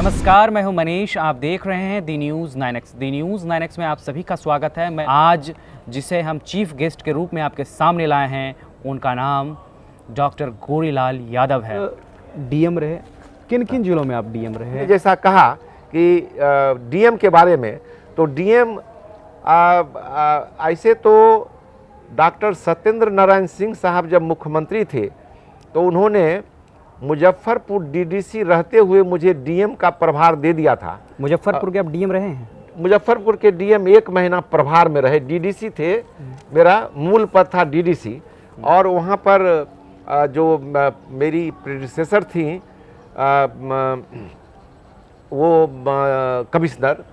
नमस्कार, मैं हूं मनीष। आप देख रहे हैं दी न्यूज़ 9X। दी न्यूज़ 9X में आप सभी का स्वागत है। मैं आज जिसे हम चीफ गेस्ट के रूप में आपके सामने लाए हैं, उनका नाम डॉक्टर गोरीलाल यादव है। डीएम रहे, किन किन जिलों में आप डीएम रहे हैं? जैसा कहा कि डीएम के बारे में, तो डीएम ऐसे तो डॉक्टर सत्येंद्र नारायण सिंह साहब जब मुख्यमंत्री थे तो उन्होंने मुजफ्फरपुर डीडीसी रहते हुए मुझे डीएम का प्रभार दे दिया था। मुजफ्फरपुर के आप डीएम रहे हैं? मुजफ्फरपुर के डीएम 1 महीना प्रभार में रहे। डीडीसी थे, मेरा मूल पद था डीडीसी। और वहाँ पर जो मेरी प्रेडिसेसर थी वो कमिश्नर,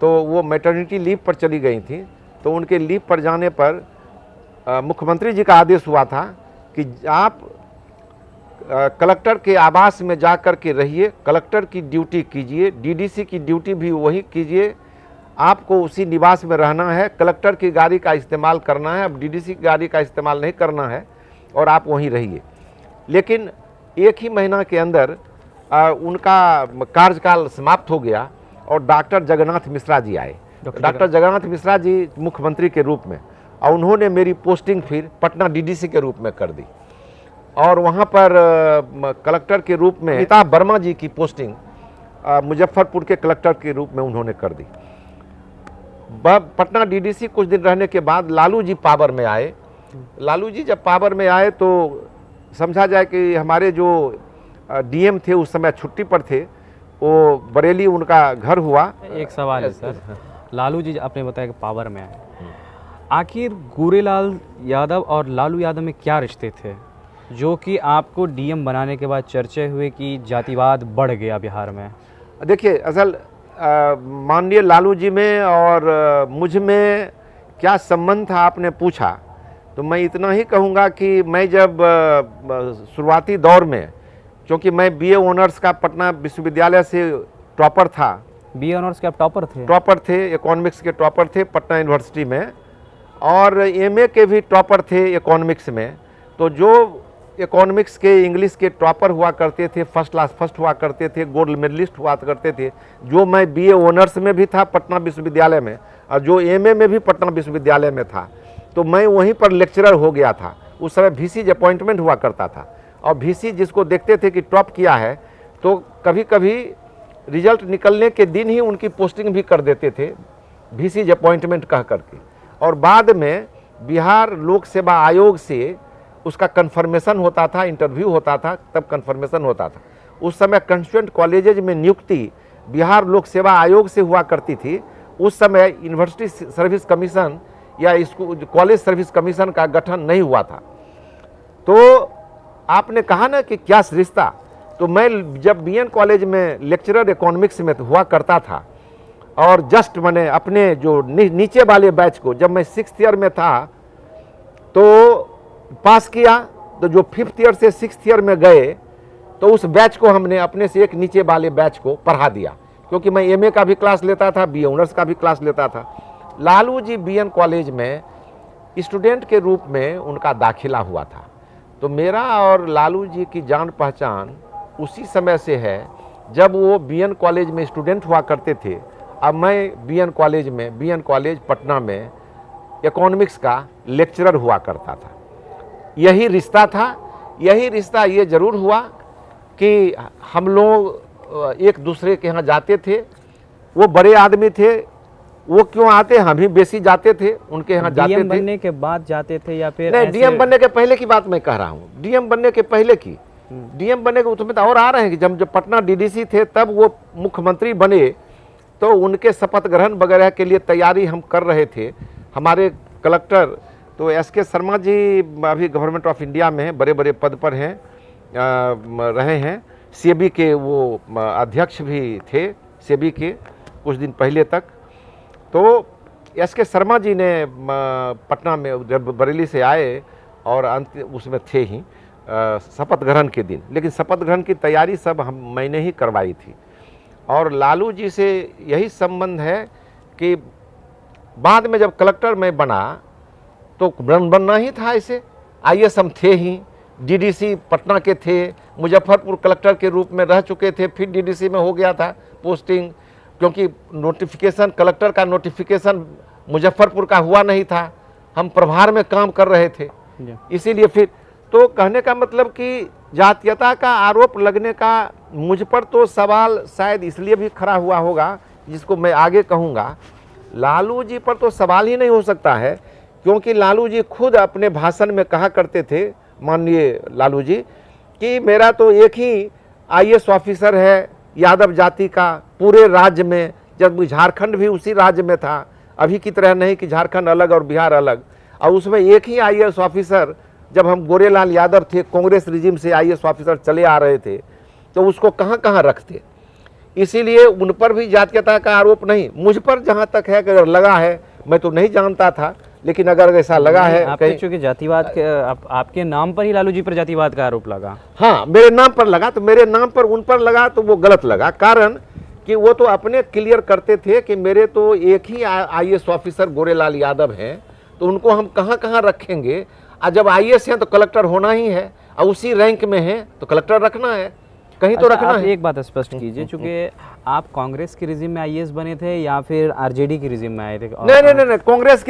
तो वो मैटरनिटी लीव पर चली गई थी। तो उनके लीव पर जाने पर मुख्यमंत्री जी का आदेश हुआ था कि आप कलेक्टर के आवास में जा कर के रहिए, कलेक्टर की ड्यूटी कीजिए, डीडीसी की ड्यूटी भी वही कीजिए, आपको उसी निवास में रहना है, कलेक्टर की गाड़ी का इस्तेमाल करना है, अब डीडीसी की गाड़ी का इस्तेमाल नहीं करना है और आप वहीं रहिए। लेकिन 1 ही महीना के अंदर उनका कार्यकाल समाप्त हो गया और डॉक्टर जगन्नाथ मिश्रा जी आए। डॉक्टर जगन्नाथ मिश्रा जी मुख्यमंत्री के रूप में, और उन्होंने मेरी पोस्टिंग फिर पटना डीडीसी के रूप में कर दी और वहाँ पर कलेक्टर के रूप में अमिताभ वर्मा जी की पोस्टिंग मुजफ्फरपुर के कलेक्टर के रूप में उन्होंने कर दी। पटना डीडीसी कुछ दिन रहने के बाद लालू जी पावर में आए। लालू जी जब पावर में आए तो समझा जाए कि हमारे जो डीएम थे उस समय छुट्टी पर थे, वो बरेली उनका घर हुआ। एक सवाल है सर, लालू जी आपने बताया कि पावर में आए, आखिर गोरीलाल यादव और लालू यादव में क्या रिश्ते थे जो कि आपको डीएम बनाने के बाद चर्चे हुए कि जातिवाद बढ़ गया बिहार में? देखिए, असल माननीय लालू जी में और मुझ में क्या संबंध था आपने पूछा, तो मैं इतना ही कहूँगा कि मैं जब शुरुआती दौर में, क्योंकि मैं बीए ऑनर्स का पटना विश्वविद्यालय से टॉपर था। बीए ऑनर्स के आप टॉपर थे? टॉपर थे, इकोनॉमिक्स के टॉपर थे पटना यूनिवर्सिटी में, और एमए के भी टॉपर थे इकोनॉमिक्स में। तो जो इकोनॉमिक्स के इंग्लिश के टॉपर हुआ करते थे, फर्स्ट क्लास फर्स्ट हुआ करते थे, गोल्ड मेडलिस्ट हुआ करते थे, जो मैं बीए ऑनर्स में भी था पटना विश्वविद्यालय में और जो एमए में भी पटना विश्वविद्यालय में था, तो मैं वहीं पर लेक्चरर हो गया था। उस समय वीसी अपॉइंटमेंट हुआ करता था और वीसी जिसको देखते थे कि टॉप किया है तो कभी कभी रिजल्ट निकलने के दिन ही उनकी पोस्टिंग भी कर देते थे, वीसी अपॉइंटमेंट कह करके। और बाद में बिहार लोक सेवा आयोग से उसका कन्फर्मेशन होता था, इंटरव्यू होता था, तब कन्फर्मेशन होता था। उस समय कंस्टिट्यूएंट कॉलेजेज में नियुक्ति बिहार लोक सेवा आयोग से हुआ करती थी। उस समय यूनिवर्सिटी सर्विस कमीशन या स्कूल कॉलेज सर्विस कमीशन का गठन नहीं हुआ था। तो आपने कहा ना कि क्या रिश्ता, तो मैं जब बीएन कॉलेज में लेक्चरर इकोनॉमिक्स में हुआ करता था और जस्ट मैंने अपने जो नीचे वाले बैच को, जब मैं 6th ईयर में था तो पास किया, तो जो 5th ईयर से 6th ईयर में गए तो उस बैच को हमने अपने से एक नीचे वाले बैच को पढ़ा दिया, क्योंकि मैं एमए का भी क्लास लेता था, बीए ऑनर्स का भी क्लास लेता था। लालू जी बीएन कॉलेज में स्टूडेंट के रूप में उनका दाखिला हुआ था। तो मेरा और लालू जी की जान पहचान उसी समय से है जब वो बीएन कॉलेज में स्टूडेंट हुआ करते थे। अब मैं बीएन कॉलेज पटना में इकोनॉमिक्स का लेक्चरर हुआ करता था। यही रिश्ता था। यही रिश्ता ये ज़रूर हुआ कि हम लोग एक दूसरे के यहाँ जाते थे। वो बड़े आदमी थे, वो क्यों आते, हम ही बेसी जाते थे उनके यहाँ जाते थे। डीएम बनने के बाद जाते थे या फिर? नहीं, डीएम बनने के पहले की बात मैं कह रहा हूँ, डीएम बनने के पहले की। डीएम बनने के उसमें तो और आ रहे हैं कि जब पटना डीडीसी थे तब वो मुख्यमंत्री बने तो उनके शपथ ग्रहण वगैरह के लिए तैयारी हम कर रहे थे। हमारे कलेक्टर तो एसके शर्मा जी अभी गवर्नमेंट ऑफ इंडिया में हैं, बड़े बड़े पद पर हैं, रहे हैं। सेबी के वो अध्यक्ष भी थे, सेबी के कुछ दिन पहले तक। तो एसके शर्मा जी ने पटना में जब बरेली से आए और अंत उसमें थे ही शपथ ग्रहण के दिन, लेकिन शपथ ग्रहण की तैयारी सब मैंने ही करवाई थी। और लालू जी से यही संबंध है कि बाद में जब कलेक्टर मैं बना तो बनना ही था ऐसे। आईएएस हम थे ही, डीडीसी पटना के थे, मुजफ्फरपुर कलेक्टर के रूप में रह चुके थे, फिर डीडीसी में हो गया था पोस्टिंग, क्योंकि नोटिफिकेशन कलेक्टर का नोटिफिकेशन मुजफ्फरपुर का हुआ नहीं था, हम प्रभार में काम कर रहे थे, इसीलिए फिर तो कहने का मतलब कि जातीयता का आरोप लगने का मुझ पर तो सवाल शायद इसलिए भी खड़ा हुआ होगा, जिसको मैं आगे कहूँगा। लालू जी पर तो सवाल ही नहीं हो सकता है, क्योंकि लालू जी खुद अपने भाषण में कहा करते थे, माननीय लालू जी, कि मेरा तो एक ही आईएएस ऑफिसर है यादव जाति का पूरे राज्य में, जब झारखंड भी उसी राज्य में था, अभी की तरह नहीं कि झारखंड अलग और बिहार अलग, और उसमें एक ही आईएएस ऑफिसर, जब हम गोरेलाल यादव थे, कांग्रेस रिजिम से आईएएस ऑफिसर चले आ रहे थे, तो उसको कहाँ कहाँ रखते। इसीलिए उन पर भी जातीयता का आरोप नहीं, मुझ पर जहाँ तक है कि अगर लगा है, मैं तो नहीं जानता था, लेकिन अगर ऐसा लगा है आपके चूंकि जातिवाद के आपके नाम पर ही लालू जी पर जातिवाद का आरोप लगा। हाँ, मेरे नाम पर लगा, तो मेरे नाम पर उन पर लगा तो वो गलत लगा, कारण कि वो तो अपने क्लियर करते थे कि मेरे तो एक ही आईएएस ऑफिसर गोरेलाल यादव हैं, तो उनको हम कहाँ कहाँ रखेंगे, और जब आईएएस हैं तो कलेक्टर होना ही है, और उसी रैंक में हैं तो कलेक्टर रखना है, कहीं तो रखना है। एक बात स्पष्ट कीजिए, चूंकि आप कांग्रेस के रिजिम में आईएएस बने थे या फिर आरजेडी के रिजिम में आए थे? नहीं, कांग्रेस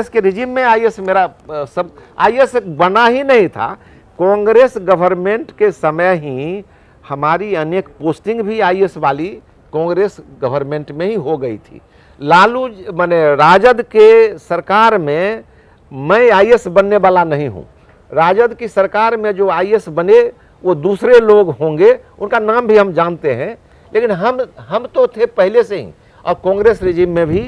के रिजिम में आईएएस मेरा सब आईएएस बना ही नहीं था। कांग्रेस गवर्नमेंट के समय ही हमारी अनेक पोस्टिंग भी आईएएस वाली कांग्रेस गवर्नमेंट में ही हो गई थी। लालू माने राजद के सरकार में मैं आईएएस बनने वाला नहीं हूँ। राजद की सरकार में जो आईएएस बने वो दूसरे लोग होंगे, उनका नाम भी हम जानते हैं, लेकिन हम तो थे पहले से ही। और कांग्रेस रिजिम में भी,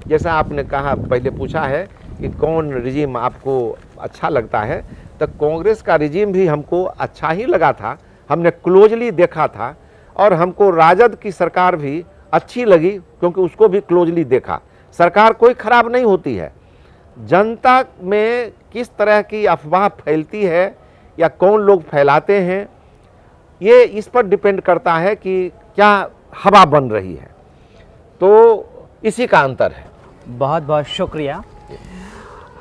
जैसा आपने कहा, पहले पूछा है कि कौन रिजिम आपको अच्छा लगता है, तो कांग्रेस का रिजिम भी हमको अच्छा ही लगा था, हमने क्लोजली देखा था, और हमको राजद की सरकार भी अच्छी लगी, क्योंकि उसको भी क्लोजली देखा। सरकार कोई खराब नहीं होती है, जनता में किस तरह की अफवाह फैलती है या कौन लोग फैलाते हैं, ये इस पर डिपेंड करता है कि क्या हवा बन रही है, तो इसी का अंतर है। बहुत बहुत शुक्रिया।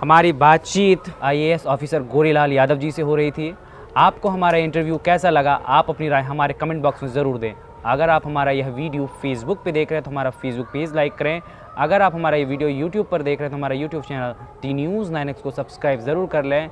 हमारी बातचीत आईएएस ऑफिसर गोरीलाल यादव जी से हो रही थी। आपको हमारा इंटरव्यू कैसा लगा, आप अपनी राय हमारे कमेंट बॉक्स में ज़रूर दें। अगर आप हमारा यह वीडियो फेसबुक पे देख रहे हैं तो हमारा फेसबुक पेज लाइक करें। अगर आप हमारा ये वीडियो यूट्यूब पर देख रहे हैं तो हमारा YouTube channel T news 9X को सब्सक्राइब ज़रूर कर लें।